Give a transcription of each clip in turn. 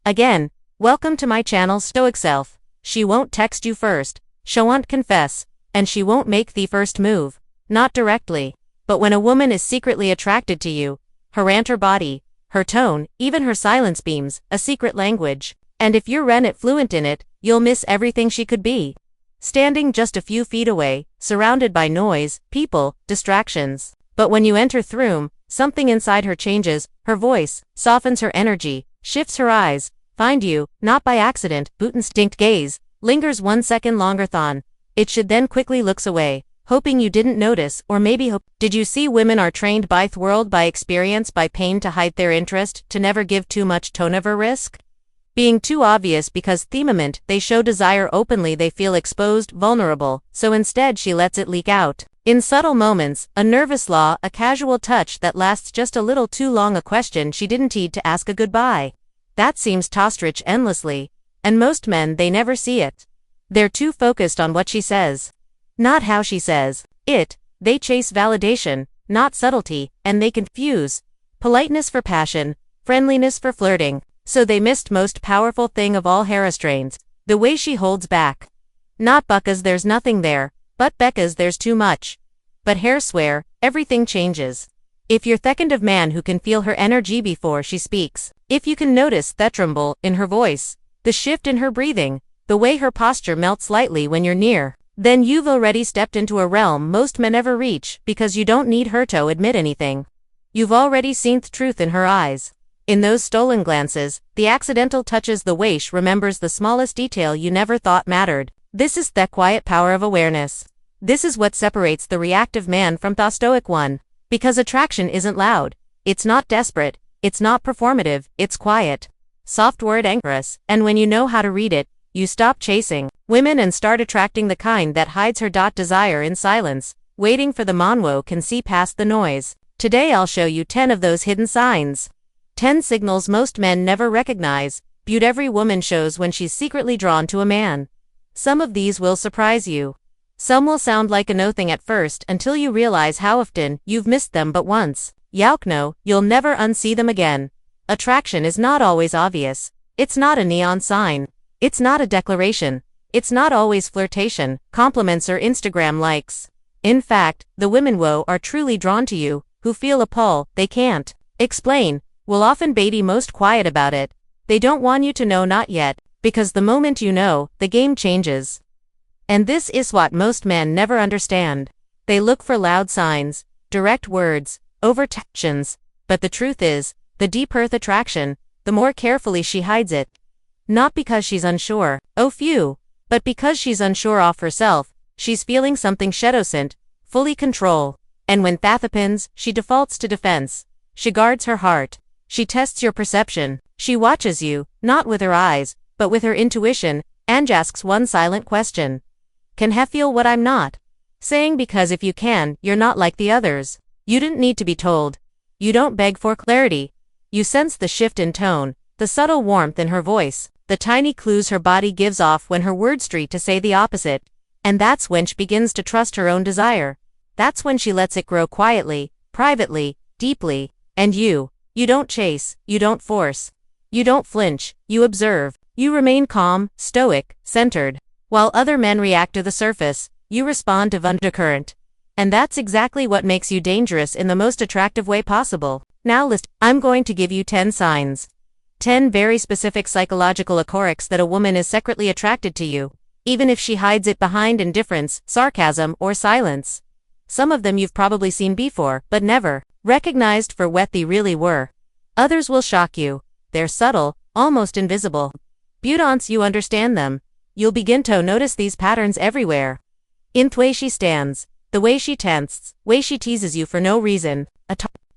Again, welcome to my channel Stoic Self. She won't text you first, she won't confess, and she won't make the first move. Not directly. But when a woman is secretly attracted to you, her body, her tone, even her silence beams a secret language. And if you're not fluent in it, you'll miss everything she could be. Standing just a few feet away, surrounded by noise, people, distractions. But when you enter the room, something inside her changes, her voice softens, her energy shifts, her eyes find you, not by accident, but instinct gaze lingers 1 second longer than it should, then quickly looks away, hoping you didn't notice, or maybe hope. Did you see women are trained by the world, by experience, by pain to hide their interest, to never give too much, to never risk being too obvious, because the moment they show desire openly they feel exposed, vulnerable, so instead she lets it leak out. In subtle moments, a nervous law, a casual touch that lasts just a little too long, a question she didn't need to ask, a goodbye that seems to stretch endlessly. And most men, they never see it. They're too focused on what she says, not how she says it. They chase validation, not subtlety, and they confuse politeness for passion, friendliness for flirting. So they missed most powerful thing of all, hair restraints, the way she holds back. Not because there's nothing there, but because there's too much. But hair swear, everything changes. If you're the kind of man who can feel her energy before she speaks, if you can notice the tremble in her voice, the shift in her breathing, the way her posture melts slightly when you're near, then you've already stepped into a realm most men never reach, because you don't need her to admit anything. You've already seen the truth in her eyes. In those stolen glances, the accidental touches, the way she remembers the smallest detail you never thought mattered. This is the quiet power of awareness. This is what separates the reactive man from the stoic one. Because attraction isn't loud, it's not desperate, it's not performative, it's quiet. Soft word anchors, and when you know how to read it, you stop chasing women and start attracting the kind that hides her desire in silence, waiting for the monwo can see past the noise. Today I'll show you 10 of those hidden signs. 10 signals most men never recognize, but every woman shows when she's secretly drawn to a man. Some of these will surprise you. Some will sound like a nothing at first until you realize how often you've missed them, but once you know, you'll never unsee them again. Attraction is not always obvious. It's not a neon sign. It's not a declaration. It's not always flirtation, compliments, or Instagram likes. In fact, the women who are truly drawn to you, who feel a pull they can't explain, will often be most quiet about it. They don't want you to know, not yet, because the moment you know, the game changes. And this is what most men never understand. They look for loud signs, direct words, overactions, but the truth is, the deeper the attraction, the more carefully she hides it. Not because she's unsure, oh phew, but because she's unsure of herself. She's feeling something shadowsent, fully control. And when that happens, she defaults to defense. She guards her heart. She tests your perception. She watches you, not with her eyes, but with her intuition, and asks one silent question. Can I feel what I'm not saying? Because if you can, you're not like the others. You didn't need to be told. You don't beg for clarity. You sense the shift in tone, the subtle warmth in her voice, the tiny clues her body gives off when her words try to say the opposite. And that's when she begins to trust her own desire. That's when she lets it grow quietly, privately, deeply. And you don't chase, you don't force. You don't flinch, you observe. You remain calm, stoic, centered. While other men react to the surface, you respond to the undercurrent. And that's exactly what makes you dangerous in the most attractive way possible. Now I'm going to give you 10 signs. 10 very specific psychological accords that a woman is secretly attracted to you, even if she hides it behind indifference, sarcasm, or silence. Some of them you've probably seen before, but never recognized for what they really were. Others will shock you. They're subtle, almost invisible. But once you understand them, you'll begin to notice these patterns everywhere. In the way she stands, the way she tenses, way she teases you for no reason.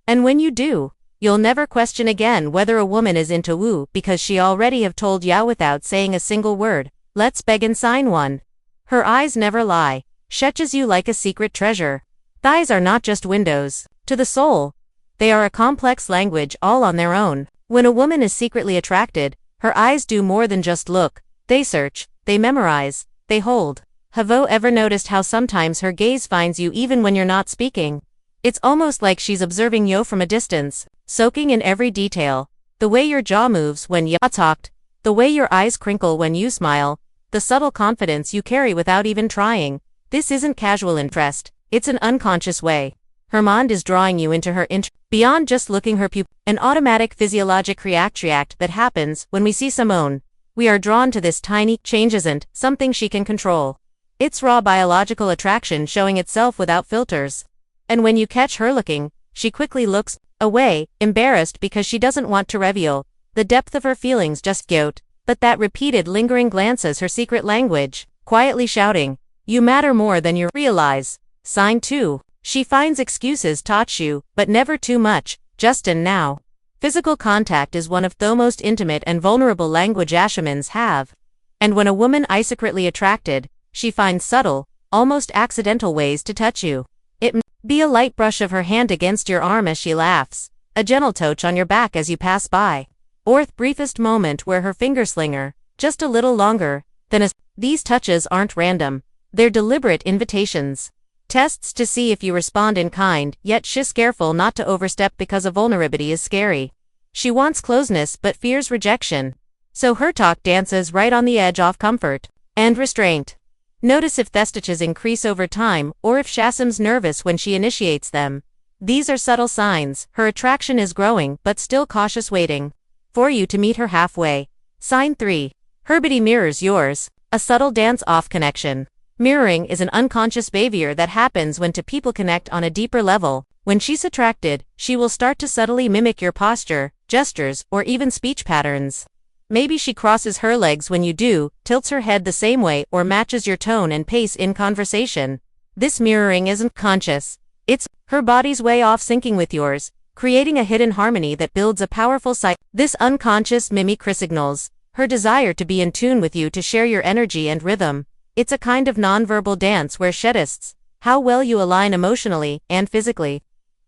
And when you do, you'll never question again whether a woman is into woo, because she already have told you without saying a single word. Let's begin sign 1. Her eyes never lie. She you like a secret treasure. Eyes are not just windows to the soul. They are a complex language all on their own. When a woman is secretly attracted, her eyes do more than just look. They search, they memorize, they hold. Have you ever noticed how sometimes her gaze finds you even when you're not speaking? It's almost like she's observing you from a distance, soaking in every detail. The way your jaw moves when you talked, The way your eyes crinkle when you smile, the subtle confidence you carry without even trying. This isn't casual interest, it's an unconscious way her mind is drawing you into her beyond just looking her pupil. An automatic physiologic react that happens when we see someone we are drawn to. This tiny change isn't something she can control. It's raw biological attraction showing itself without filters. And when you catch her looking, she quickly looks away, embarrassed because she doesn't want to reveal the depth of her feelings just yet. But that repeated lingering glance is her secret language, quietly shouting, "You matter more than you realize." Sign 2. She finds excuses to touch you, but never too much, just in now. Physical contact is one of the most intimate and vulnerable language humans have. And when a woman is secretly attracted, she finds subtle, almost accidental ways to touch you. It may be a light brush of her hand against your arm as she laughs, a gentle touch on your back as you pass by, or the briefest moment where her fingers linger just a little longer than a. These touches aren't random, they're deliberate invitations. Tests to see if you respond in kind, yet she's careful not to overstep because a vulnerability is scary. She wants closeness but fears rejection. So her talk dances right on the edge of comfort and restraint. Notice if thestiches increase over time or if she seems nervous when she initiates them. These are subtle signs her attraction is growing but still cautious, waiting for you to meet her halfway. Sign 3. Her body mirrors yours, a subtle dance-off connection. Mirroring is an unconscious behavior that happens when two people connect on a deeper level. When she's attracted, she will start to subtly mimic your posture, gestures, or even speech patterns. Maybe she crosses her legs when you do, tilts her head the same way, or matches your tone and pace in conversation. This mirroring isn't conscious. It's her body's way of syncing with yours, creating a hidden harmony that builds a powerful cycle. This unconscious mimicry signals her desire to be in tune with you, to share your energy and rhythm. It's a kind of nonverbal dance where she tests how well you align emotionally and physically.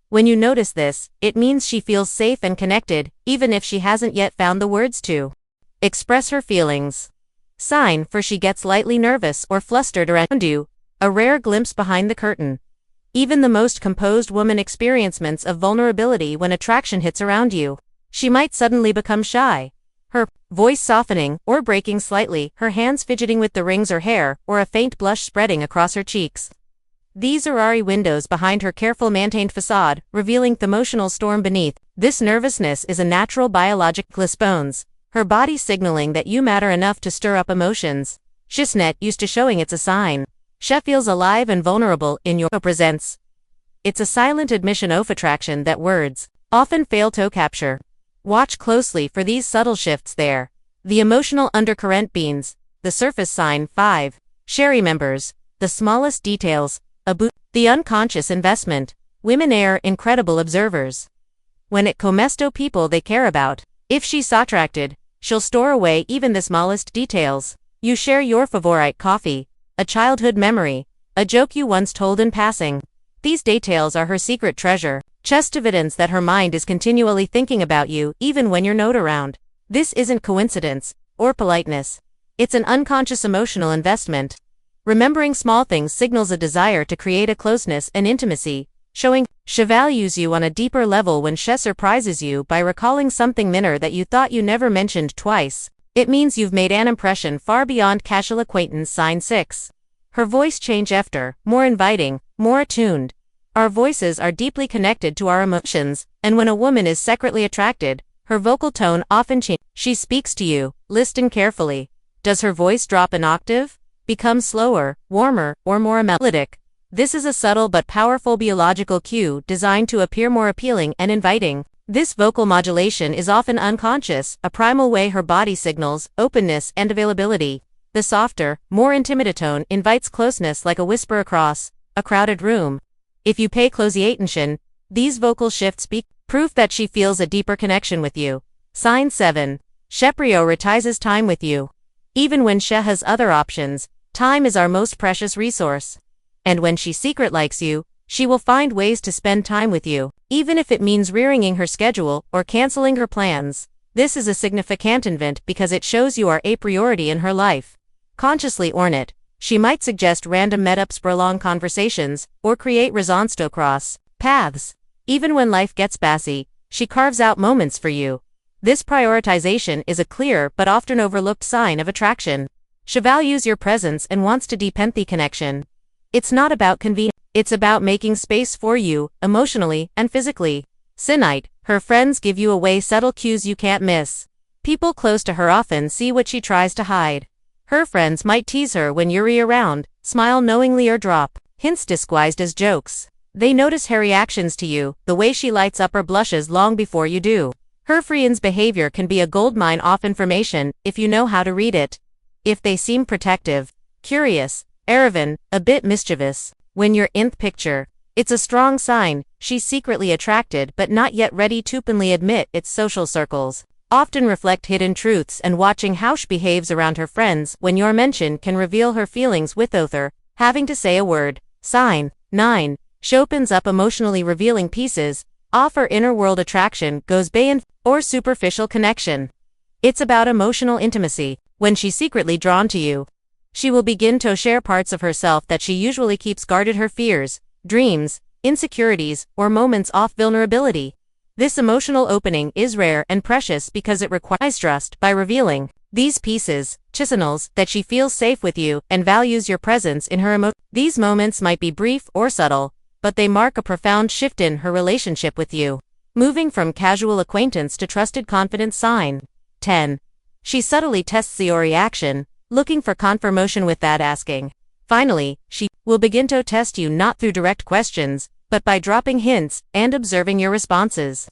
When you notice this, it means she feels safe and connected, even if she hasn't yet found the words to express her feelings. Sign 4. She gets lightly nervous or flustered around you, a rare glimpse behind the curtain. Even the most composed woman experiences moments of vulnerability when attraction hits around you. She might suddenly become shy, her voice softening or breaking slightly, her hands fidgeting with the rings or hair, or a faint blush spreading across her cheeks. These are airy windows behind her careful maintained facade, revealing the emotional storm beneath. This nervousness is a natural biological response, her body signaling that you matter enough to stir up emotions. She's not used to showing it's a sign. She feels alive and vulnerable in your presence. It's a silent admission of attraction that words often fail to capture. Watch closely for these subtle shifts there. The emotional undercurrent beans, the surface. Sign 5. She remembers the smallest details, the unconscious investment. Women are incredible observers. When it comes to people they care about, if she's attracted, she'll store away even the smallest details. You share your favorite coffee, a childhood memory, a joke you once told in passing. These details are her secret treasure, just evidence that her mind is continually thinking about you even when you're not around. This isn't coincidence or politeness. It's an unconscious emotional investment. Remembering small things signals a desire to create a closeness and intimacy, showing she values you on a deeper level. When she surprises you by recalling something minor that you thought you never mentioned twice, it means you've made an impression far beyond casual acquaintance. Sign 6. Her voice change after, more inviting, more attuned. Our voices are deeply connected to our emotions, and when a woman is secretly attracted, her vocal tone often changes. She speaks to you, listen carefully. Does her voice drop an octave, become slower, warmer, or more melodic? This is a subtle but powerful biological cue designed to appear more appealing and inviting. This vocal modulation is often unconscious, a primal way her body signals openness and availability. The softer, more intimate tone invites closeness like a whisper across a crowded room. If you pay close attention, these vocal shifts speak proof that she feels a deeper connection with you. Sign 7. She prioritizes time with you. Even when she has other options, time is our most precious resource. And when she secret likes you, she will find ways to spend time with you, even if it means rearranging her schedule or canceling her plans. This is a significant event because it shows you are a priority in her life. Consciously or not, she might suggest random meetups, prolonged conversations, or create resonance to cross paths. Even when life gets busy, she carves out moments for you. This prioritization is a clear but often overlooked sign of attraction. She values your presence and wants to deepen the connection. It's not about convenience, it's about making space for you, emotionally and physically. Synite, her friends give you away subtle cues you can't miss. People close to her often see what she tries to hide. Her friends might tease her when you're around, smile knowingly or drop hints disguised as jokes. They notice her reactions to you, the way she lights up or blushes long before you do. Her friends' behavior can be a goldmine of information if you know how to read it. If they seem protective, curious, Aravan, a bit mischievous, when you're in the picture, it's a strong sign she's secretly attracted but not yet ready to openly admit its social circles. Often reflect hidden truths, and watching how she behaves around her friends when you're mentioned can reveal her feelings without her having to say a word. Sign 9. She opens up emotionally revealing pieces, offer inner world attraction goes beyond or superficial connection. It's about emotional intimacy. When she's secretly drawn to you, she will begin to share parts of herself that she usually keeps guarded, her fears, dreams, insecurities, or moments of vulnerability. This emotional opening is rare and precious because it requires trust. By revealing these pieces, she signals that she feels safe with you and values your presence in her emotions. These moments might be brief or subtle, but they mark a profound shift in her relationship with you, moving from casual acquaintance to trusted confidence. Sign 10. She subtly tests your reaction, looking for confirmation without asking. Finally, she will begin to test you not through direct questions, but by dropping hints and observing your responses.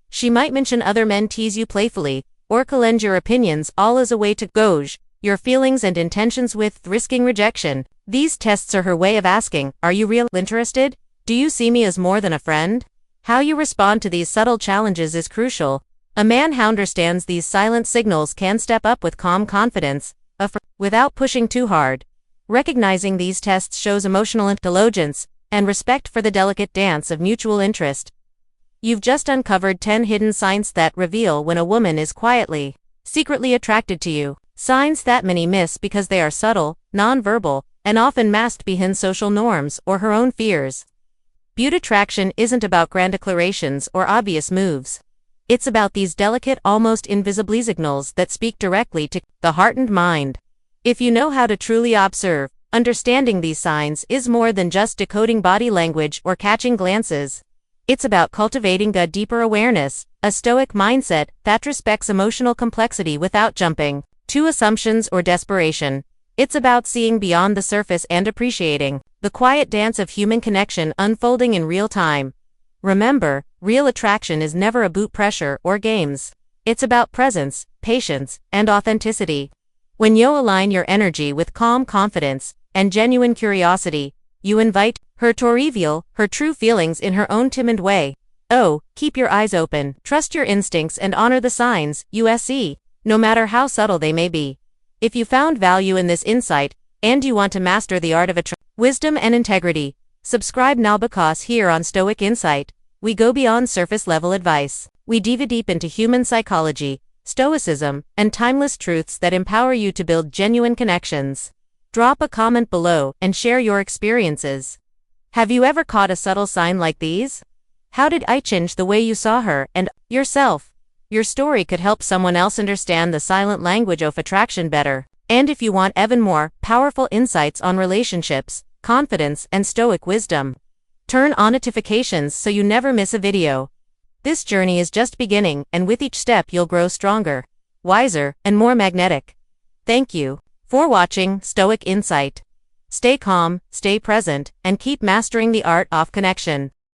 She might mention other men, tease you playfully, or challenge your opinions, all as a way to gauge your feelings and intentions with risking rejection. These tests are her way of asking, are you really interested? Do you see me as more than a friend? How you respond to these subtle challenges is crucial. A man who understands these silent signals can step up with calm confidence, without pushing too hard. Recognizing these tests shows emotional intelligence and respect for the delicate dance of mutual interest. You've just uncovered 10 hidden signs that reveal when a woman is quietly, secretly attracted to you. Signs that many miss because they are subtle, non-verbal, and often masked behind social norms or her own fears. Beauty attraction isn't about grand declarations or obvious moves. It's about these delicate, almost invisible signals that speak directly to the heart and mind. If you know how to truly observe, understanding these signs is more than just decoding body language or catching glances. It's about cultivating a deeper awareness, a Stoic mindset that respects emotional complexity without jumping to assumptions or desperation. It's about seeing beyond the surface and appreciating the quiet dance of human connection unfolding in real time. Remember, real attraction is never about pressure or games. It's about presence, patience, and authenticity. When you align your energy with calm confidence and genuine curiosity, you invite her to reveal her true feelings in her own timid way. Oh, keep your eyes open, trust your instincts, and honor the signs, no matter how subtle they may be. If you found value in this insight, and you want to master the art of wisdom and integrity, subscribe now, because here on Stoic Insight, we go beyond surface-level advice. We dive deep into human psychology, stoicism, and timeless truths that empower you to build genuine connections. Drop a comment below and share your experiences. Have you ever caught a subtle sign like these? How did I change the way you saw her and yourself? Your story could help someone else understand the silent language of attraction better. And if you want even more powerful insights on relationships, confidence, and Stoic wisdom, turn on notifications so you never miss a video. This journey is just beginning, and with each step you'll grow stronger, wiser, and more magnetic. Thank you for watching Stoic Insight. Stay calm, stay present, and keep mastering the art of connection.